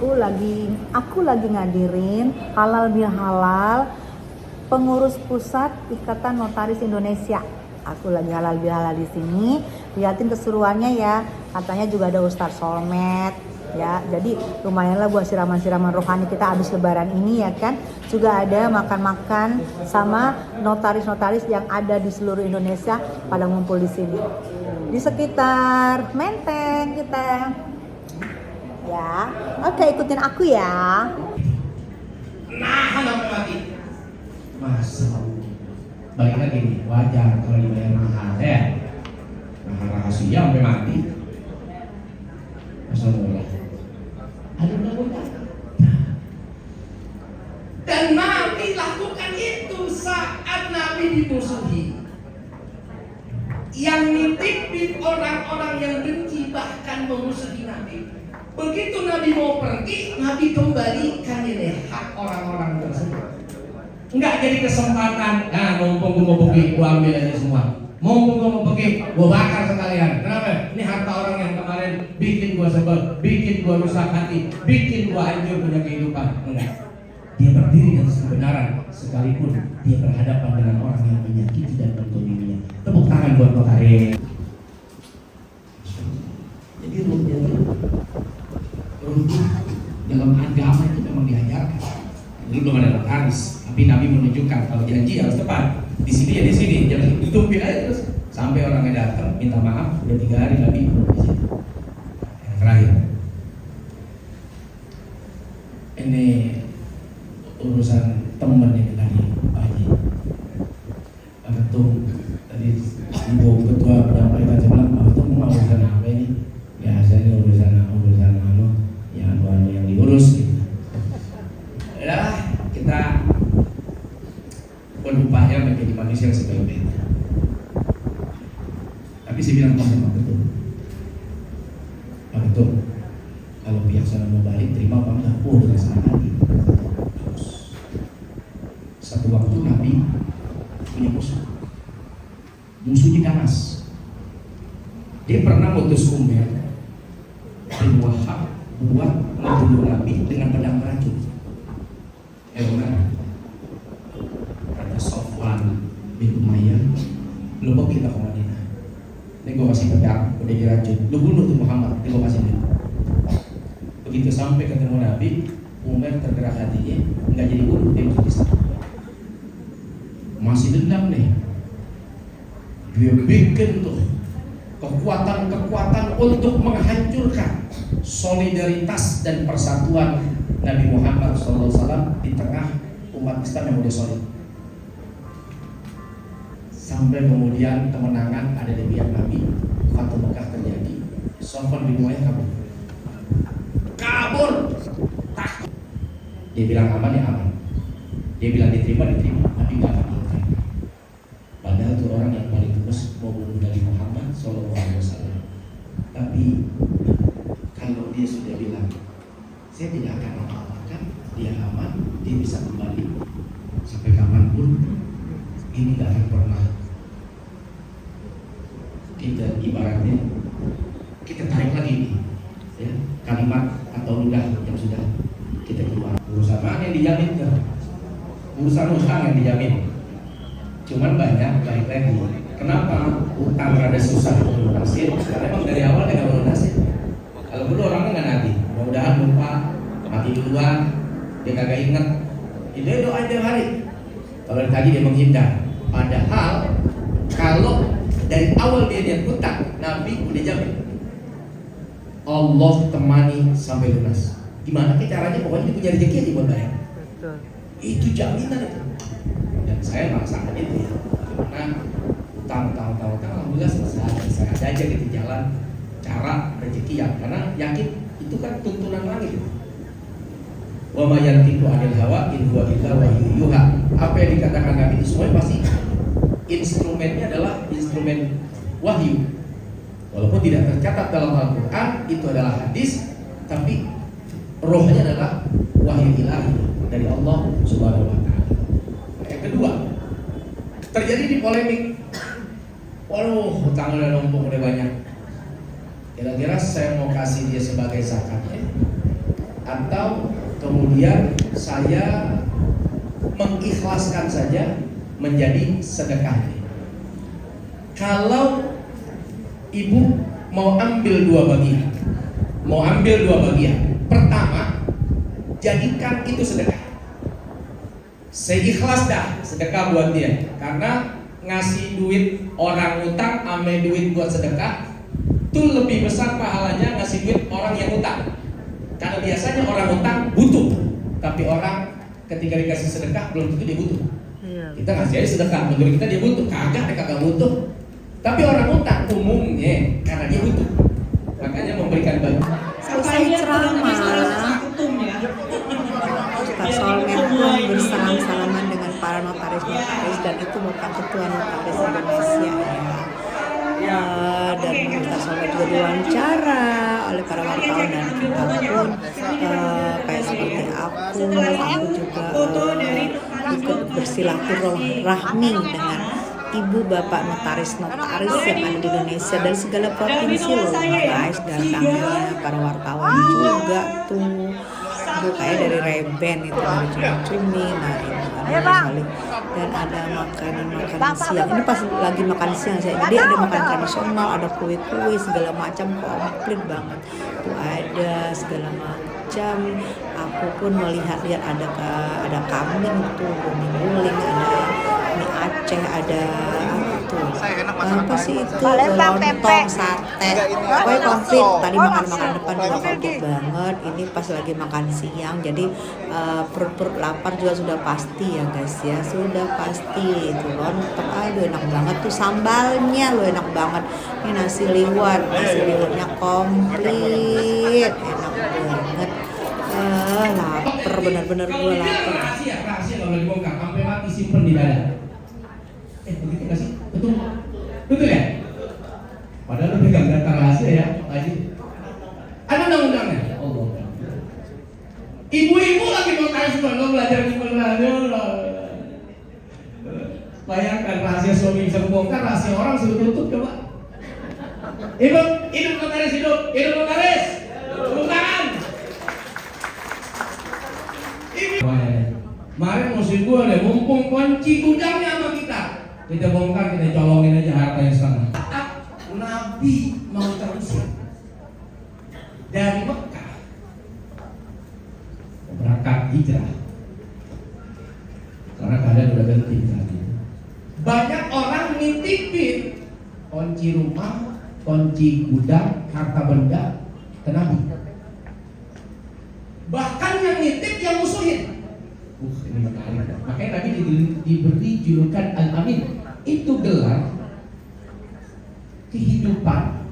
aku lagi ngadirin halal bihalal pengurus pusat Ikatan Notaris Indonesia. Aku lagi halal bihalal di sini, liatin keseruannya ya. Katanya juga ada Ustadz Solmed ya. Jadi lumayan lah buat siraman-siraman rohani kita habis lebaran ini ya kan. Juga ada makan-makan sama notaris-notaris yang ada di seluruh Indonesia pada ngumpul di sini. Di sekitar Menteng kita. Ya. Oke, ikutin aku ya. Nah, sampai mati. Masa balik lagi nih, wajar kalau dibayar mahal ya. Mahal rahasia sampai mati. Masa boleh? Ada undang-undang. Dan Nabi lakukan itu saat Nabi dimusuhi. Yang nitipin orang-orang yang benci bahkan memusuhi Nabi. Begitu Nabi mau pergi, Nabi kembalikan ini hak orang-orang tersebut. Enggak jadi kesempatan, nah mumpung gue mau pergi, gue ambil aja semua. Mumpung gue mau pergi, gue bakar sekalian. Kenapa? Ini harta orang yang kemarin bikin gue sebel, bikin gue rusak hati, bikin gue hancur punya kehidupan. Enggak. Dia berdiri atas kebenaran, sekalipun dia berhadapan dengan orang yang menyakiti dan mendoliminya. Tepuk tangan buat notaris. Jadi rupiah dalam agama itu memang diajarkan. Dulu belum ada notaris, tapi Nabi menunjukkan kalau janji harus tepat. Di sini ya di sini, jangan ditutupin aja terus sampai orangnya datang minta maaf. Udah 3 hari Nabi di situ. Yang terakhir, ini urusan teman yang tadi Pak Haji. Pak Ketum tadi Ibu Ketua menyampaikan, saya bilang Pak Ketum mau urusan apa ini? Ya saya ini urusan yang diurus gitu. Ya kita berupaya menjadi manusia yang sebaik-baiknya. Tapi saya bilang sama Pak Ketum, Pak Ketum, kalau pihak sana mau balik terima apa enggak? Oh dengan senang hati. Satu waktu Nabi punya musuhnya ganas. Dia pernah mutus Umar bin Wahab buat membunuh Nabi dengan pedang beracun. Umar kata Sofwan bin Umayyah, lu bawa kita ke Madinah. Ini gue kasih pedang, udah diracun. Lu bunuh tuh Muhammad, ini gue kasih dia. Begitu sampai ketemu Nabi, Umar tergerak hatinya, nggak jadi bunuh, dia masih Islam. Masih dendam nih. Dia bikin tuh kekuatan-kekuatan untuk menghancurkan solidaritas dan persatuan Nabi Muhammad SAW di tengah umat Islam yang udah solid. Sampai kemudian kemenangan ada di pihak Nabi, Fatu Mekah terjadi. Sofwan bin Umayyah kabur, takut. Dia bilang aman ya aman. Dia bilang diterima, tapi nggak akan diikat. Padahal itu orang yang paling tulus mau bunuh Nabi Muhammad SAW. Tapi kalau dia sudah bilang saya tidak akan mengalahkan, dia aman, dia bisa kembali sampai kapanpun, ini tidak akan pernah. Kita ibaratnya kita tarik lagi nih, ya, kalimat atau ludah yang sudah kita keluar. Urusan mana yang dijamin kan? Urusan utang yang dijamin. Cuman banyak balik lagi. Kenapa utang rada susah untuk lunasin? Karena emang dari awal dia nggak lunasin. Kalau dulu orangnya nggak nanti, mudah-mudahan lupa, mati duluan, dia kagak inget. Itu doa tiap hari. Kalau tadi dia menghindar. Padahal kalau dari awal dia niat utang, Nabi udah jamin. Allah temani sampai lunas. Gimana caranya? Pokoknya dia punya rezeki aja buat bayar. Itu jaminan itu. Dan saya merasakan itu ya. Karena utang, alhamdulillah selesai. Saya ada aja gitu jalan cara rezeki yang karena yakin itu kan tuntunan langit. Wa ma yantiqu 'anil hawa in huwa illa wahyun yuha. Apa yang dikatakan Nabi itu semua pasti instrumennya adalah instrumen wahyu. Walaupun tidak tercatat dalam Al-Quran, itu adalah hadis, tapi rohnya adalah wahyu ilahi dari Allah Subhanahu wa Ta'ala. Yang kedua, terjadi di polemik. Waduh, hutang udah numpuk udah banyak. Kira-kira saya mau kasih dia sebagai zakatnya atau kemudian saya mengikhlaskan saja menjadi sedekah. Kalau ibu mau ambil dua bagian, pertama, jadikan itu sedekah. Saya ikhlas dah sedekah buat dia, karena ngasih duit orang utang ame duit buat sedekah itu lebih besar pahalanya ngasih duit orang yang utang. Karena biasanya orang utang butuh, tapi orang ketika dikasih sedekah belum tentu dia butuh. Kita ngasih aja sedekah, menurut kita dia butuh, kagak butuh. Tapi orang utang umumnya karena dia butuh, makanya memberikan bantuan. Selesai ceramah, Ustaz Solmed pun bersalam-salaman dengan para notaris dan itu Bapak Ketua Notaris Indonesia ya. Dan Ustaz Solmed juga diwawancara oleh para wartawan dan kita pun kayak seperti aku juga ikut bersilaturahmi dengan ibu bapak notaris yang ada di Indonesia dari segala provinsi loh guys, datangnya para wartawan juga tuh kayak dari Reben itu dari cumi-cumi, nah ini sekali. Dan ada makanan siang, ini pas lagi makan siang saya, jadi ada makanan tradisional, ada kue-kue segala macam, komplit banget tuh, ada segala macam. Aku pun melihat-lihat ada kambing tuh, guling, ada mie Aceh, ada apa sih itu, lontong, sate, pokoknya komplit. Tadi makan depan juga komplit banget. Ini pas lagi makan siang, jadi perut lapar juga sudah pasti ya guys ya, sudah pasti. Itu lontong, aduh enak banget tuh, sambalnya lo enak banget. Ini nasi liwetnya komplit, enak banget. Lapar, benar-benar gue lapar. Rahasia kalau dibongkar sampai mati simpen di dada. Begitu nggak sih? Betul ya? Padahal lu pegang data rahasia ya, Pak Haji. Ada undang-undangnya. Allah. Ibu-ibu lagi mau tahu semua belajar gimana? Bayangkan rahasia suami bisa membongkar, rahasia orang suruh tutup coba. Hidup notaris, hidup notaris. Tepuk tangan. Kemarin musim gua deh, mumpung kunci gudangnya sama kita bongkar, kita colongin aja harta yang setengah. Nabi mau terusir dari Mekah berangkat hijrah karena keadaan udah genting tadi. Banyak orang nitipin kunci rumah, kunci gudang, harta benda ke Nabi. Bahkan yang nitip yang musuhin. Ini menarik. Makanya Nabi diberi julukan Al-Amin. Itu gelar kehidupan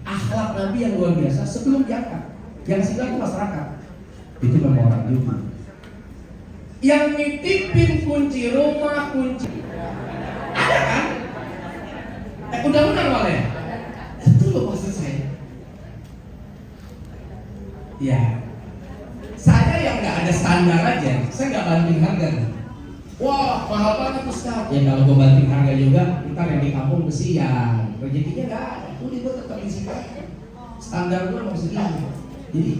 akhlak Nabi yang luar biasa sebelum diangkat. Yang sidang masyarakat itu memang orang jujur. Yang nitipin kunci rumah, kunci ada kan? Undang-undang malah. Itu loh maksud saya. Ya. Saya yang nggak ada standar aja, saya nggak banting harga. Wah, mahal banget Ustaz. Ya kalau gue banting harga juga, ntar yang di kampung kesian, rezekinya nggak ada. Udah gue tetap di sini. Standar gue mau segini. Jadi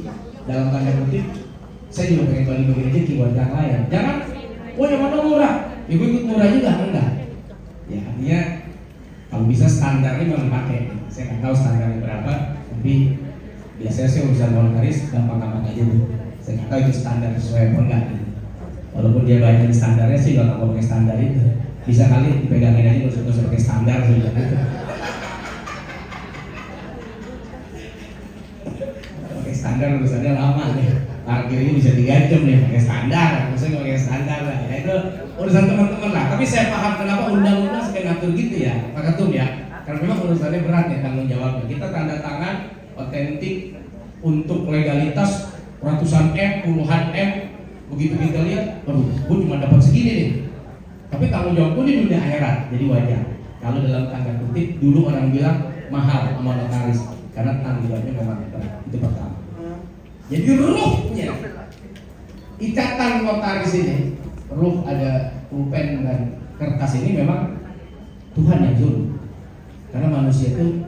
dalam tanda kutip, saya juga pengen bagi rezeki buat yang lain. Jangan, yang mana murah? Ya gue ikut murah juga, enggak. Ya artinya kalau bisa standarnya memang pakai. Saya nggak tahu standarnya berapa, tapi biasanya saya urusan voluntaris gampang-gampang aja tuh. Saya nggak tahu itu standar sesuai apa enggak. Walaupun dia banyak standarnya sih, kalau nggak pakai standar itu bisa kali dipegangin aja terus pakai standar sudah gitu. Pakai standar urusannya lama nih. Parkir ini bisa 3 jam nih pakai standar, maksudnya pakai standar lah. Ya itu urusan teman-teman lah. Tapi saya paham kenapa undang-undang sampai ngatur gitu ya, Pak Ketum ya. Karena memang urusannya berat ya tanggung jawabnya. Kita tanda tangan otentik untuk legalitas ratusan M, puluhan M, begitu kita lihat, aduh, gue cuma dapat segini nih. Tapi tanggung jawab gue di dunia akhirat, jadi wajar. Kalau dalam tanda kutip, dulu orang bilang mahal sama notaris, karena tanggung jawabnya memang berat. Itu pertama. Jadi ruhnya, ikatan notaris ini, ruh ada pulpen dan kertas ini memang Tuhan yang suruh. Karena manusia itu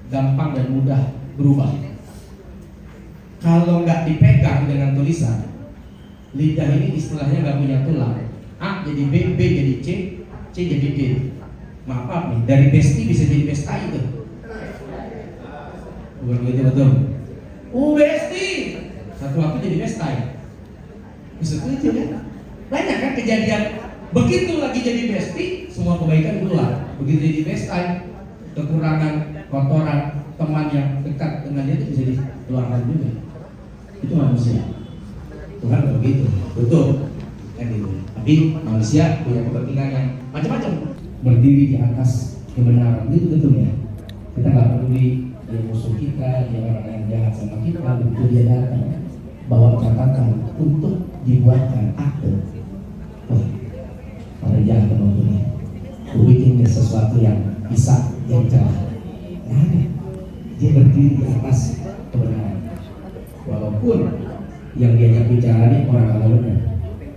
gampang dan mudah berubah. kalau nggak dipegang dengan tulisan, lidah ini istilahnya nggak punya tulang. A jadi B, B jadi C, C jadi D. Maaf nih, dari besti bisa jadi besta itu. Bukan begitu betul? Besti, satu waktu jadi besta ya. Bisa itu kan? Banyak kan kejadian begitu lagi jadi besti, semua kebaikan keluar. Begitu jadi besta, kekurangan, kotoran, teman yang dekat dengan dia itu bisa dikeluarkan juga. Itu manusia. Tuhan begitu, betul kan itu. Tapi manusia punya kepentingan yang macam-macam. Berdiri di atas kebenaran itu betul ya. Kita nggak peduli dia musuh kita, dia orang yang jahat sama kita, begitu dia datang bawa catatan untuk dibuatkan akte. Oh, para jahat penontonnya, bikin sesuatu yang bisa yang celah. Nah, dia berdiri di atas kebenaran. Walaupun yang diajak bicara ini orang kagak benar,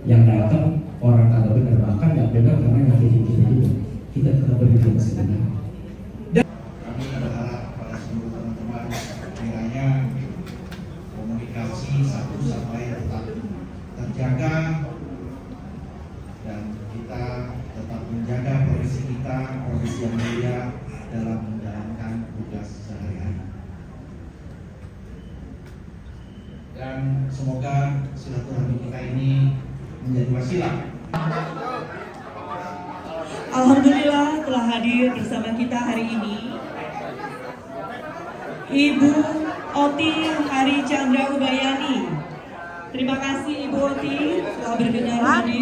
yang datang orang kagak benar, bahkan nggak benar karena nyakitin kita juga, kita tetap berdiri di kebenaran. Kami berharap pada seluruh teman-teman kiranya komunikasi satu sama lain tetap terjaga dan kita tetap menjaga profesi kita, profesi yang mulia dalam menjalankan tugas sehari-hari. Dan semoga silaturahmi kita ini menjadi wasilah. Alhamdulillah telah hadir bersama kita hari ini Ibu Oti Hari Chandra Ubayani. Terima kasih Ibu Oti telah berkenan hadir.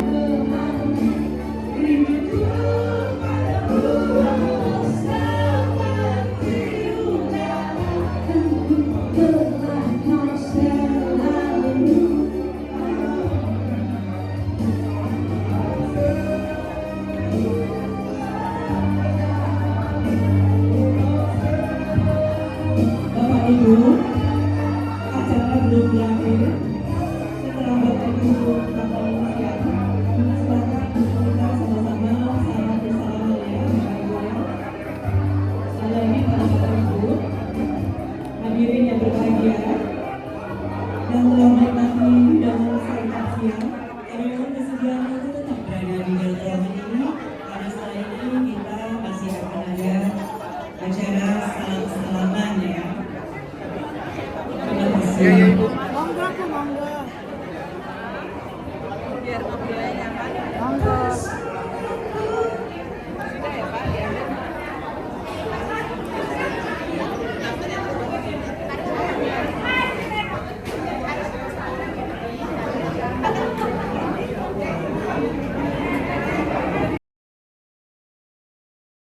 Bapak Ibu, acara belum berakhir. Setelah Bapak Ibu kembali siap, silakan kita sama-sama salam bersalaman ya Bapak Ibu ya. Sekali lagi pada Bapak Ibu, hadirin yang berbahagia yang telah menikmati hidangan santap siang, yang memang kesediaan itu tetap berada di dalam ruangan ini. Karena setelah ini kita masih akan ada acara salam-salaman ya. Terima kasih.